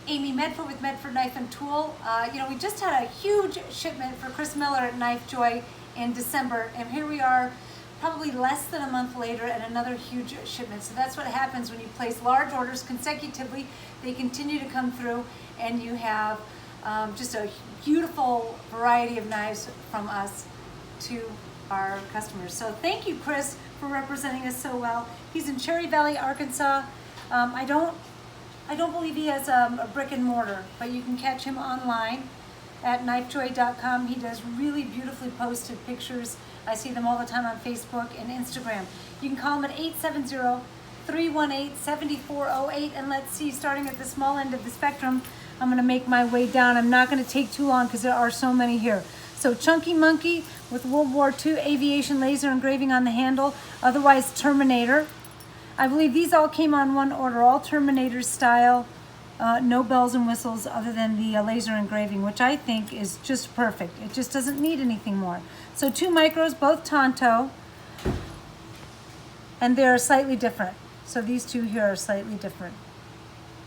Amy Medford with Medford Knife and Tool. We just had a huge shipment for Chris Miller at KnifeJoy in December, and here we are probably less than a month later and another huge shipment. So that's what happens when you place large orders consecutively. They continue to come through, and you have just a beautiful variety of knives from us to our customers. So thank you, Chris, for representing us so well. He's in Cherry Valley, Arkansas. I don't believe he has a brick and mortar, but you can catch him online at knifejoy.com. He does really beautifully posted pictures. I see them all the time on Facebook and Instagram. You can call him at 870-318-7408. And let's see, starting at the small end of the spectrum, I'm going to make my way down. I'm not going to take too long because there are so many here. So Chunky Monkey with World War II aviation laser engraving on the handle, otherwise Terminator. I believe these all came on one order, all Terminator style, no bells and whistles other than the laser engraving, which I think is just perfect. It just doesn't need anything more. So 2 micros, both Tonto, and they're slightly different. So these two here are slightly different.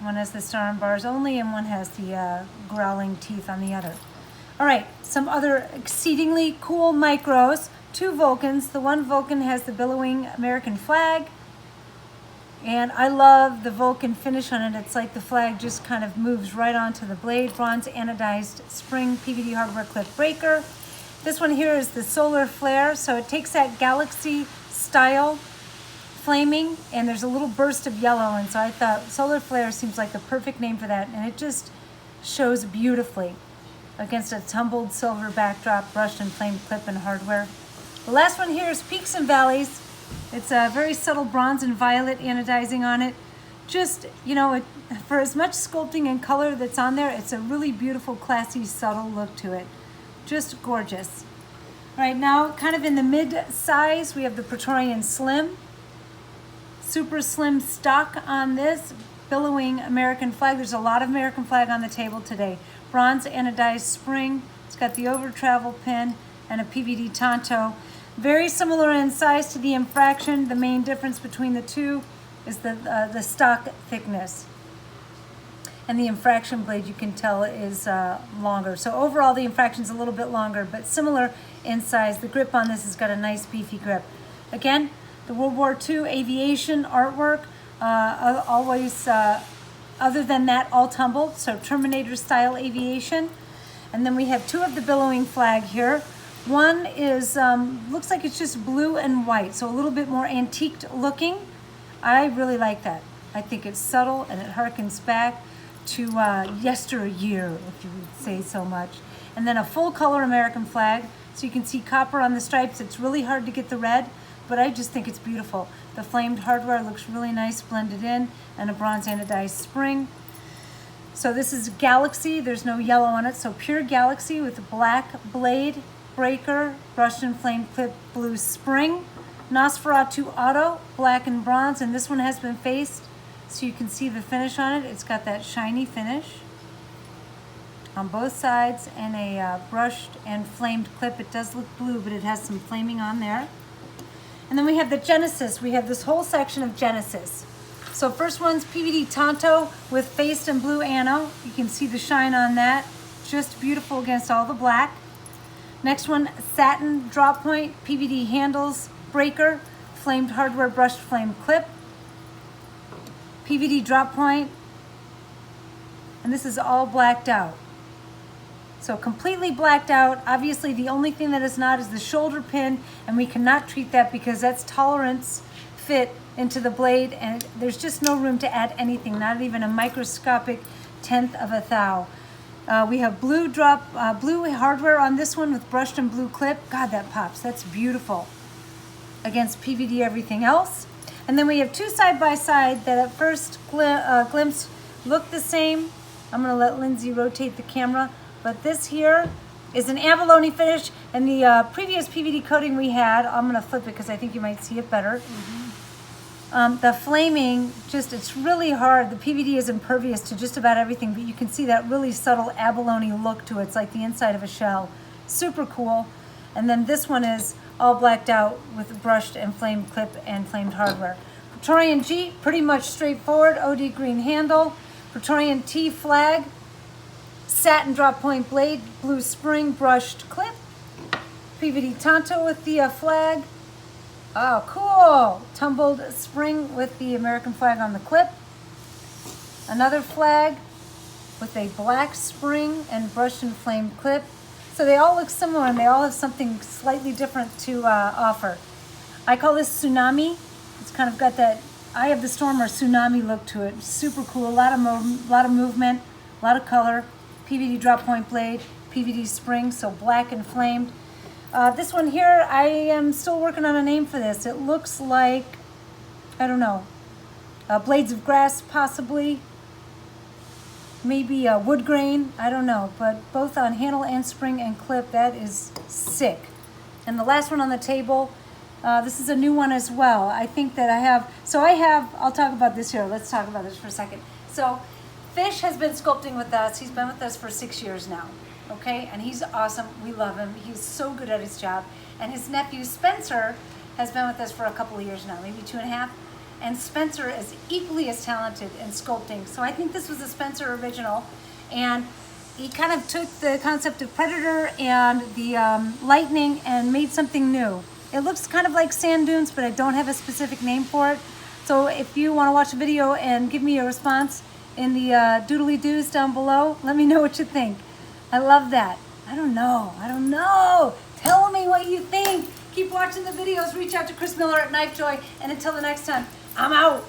One has the star and bars only, and one has the growling teeth on the other. All right, some other exceedingly cool micros, 2 Vulcans. The one Vulcan has the billowing American flag, and I love the Vulcan finish on it. It's like the flag just kind of moves right onto the blade. Bronze anodized spring PVD hardware clip breaker. This one here is the solar flare, so it takes that galaxy style flaming, and there's a little burst of yellow, and so I thought solar flare seems like the perfect name for that, and it just shows beautifully against a tumbled silver backdrop, brushed and flamed clip and hardware. The last one here is Peaks and Valleys. It's a very subtle bronze and violet anodizing on it. Just, for as much sculpting and color that's on there, it's a really beautiful, classy, subtle look to it. Just gorgeous. All right, now kind of in the mid-size, we have the Petroleum Slim. Super slim stock on this, billowing American flag. There's a lot of American flag on the table today. Bronze anodized spring. It's got the over travel pin and a PVD Tonto. Very similar in size to the infraction. The main difference between the two is the stock thickness. And the infraction blade, you can tell, is longer. So overall, the infraction's a little bit longer, but similar in size. The grip on this has got a nice beefy grip. Again, the World War II aviation artwork, always, other than that, all tumbled. So Terminator style aviation. And then we have 2 of the billowing flag here. One is, looks like it's just blue and white, so a little bit more antiqued looking. I really like that. I think it's subtle and it harkens back to yesteryear, if you would say so much. And then a full color American flag, so you can see copper on the stripes. It's really hard to get the red, but I just think it's beautiful. The flamed hardware looks really nice blended in, and a bronze anodized spring. So this is Galaxy. There's no yellow on it, so pure Galaxy with a black blade, breaker, brushed and flamed clip, blue spring. Nosferatu Auto, black and bronze, and this one has been faced, so you can see the finish on it. It's got that shiny finish on both sides, and a brushed and flamed clip. It does look blue, but it has some flaming on there. And then we have the Genesis. We have this whole section of Genesis. So first one's PVD Tonto with faced and blue ano. You can see the shine on that. Just beautiful against all the black. Next one, satin drop point, PVD handles, breaker, flamed hardware brushed flame clip, PVD drop point, and this is all blacked out. So completely blacked out. Obviously the only thing that is not is the shoulder pin, and we cannot treat that because that's tolerance fit into the blade, and there's just no room to add anything, not even a microscopic 1/10 of a thou. We have blue hardware on this one with brushed and blue clip. God, that pops. That's beautiful against PVD everything else. And then we have 2 side by side that at first glimpse look the same. I'm going to let Lindsay rotate the camera. But this here is an abalone finish, and the previous PVD coating we had, I'm going to flip it because I think you might see it better. The flaming, it's really hard. The PVD is impervious to just about everything, but you can see that really subtle abalone look to it. It's like the inside of a shell. Super cool. And then this one is all blacked out with brushed and flamed clip and flamed hardware. Petroleum G, pretty much straightforward. OD green handle. Petroleum T flag, satin drop point blade, blue spring brushed clip, PVD Tonto with the flag. Oh, cool. Tumbled spring with the American flag on the clip. Another flag with a black spring and brushed and flamed clip. So they all look similar and they all have something slightly different to offer. I call this Tsunami. It's kind of got that Eye of the Storm or Tsunami look to it. Super cool, a lot of movement, a lot of color. PVD drop point blade, PVD spring, so black and flamed. This one here, I am still working on a name for this. It looks like, I don't know, blades of grass possibly. Maybe a wood grain, I don't know, but both on handle and spring and clip, that is sick. And the last one on the table, this is a new one as well. I think that I'll talk about this here. Let's talk about this for a second. So Fish has been sculpting with us. He's been with us for 6 years now, okay? And he's awesome. We love him. He's so good at his job. And his nephew Spencer has been with us for a couple of years now, maybe 2.5. And Spencer is equally as talented in sculpting. So I think this was a Spencer original. And he kind of took the concept of Predator and the lightning and made something new. It looks kind of like sand dunes, but I don't have a specific name for it. So if you want to watch a video and give me a response in the doodly-doos down below, let me know what you think. I love that. I don't know. Tell me what you think. Keep watching the videos. Reach out to Chris Miller at KnifeJoy. And until the next time, I'm out.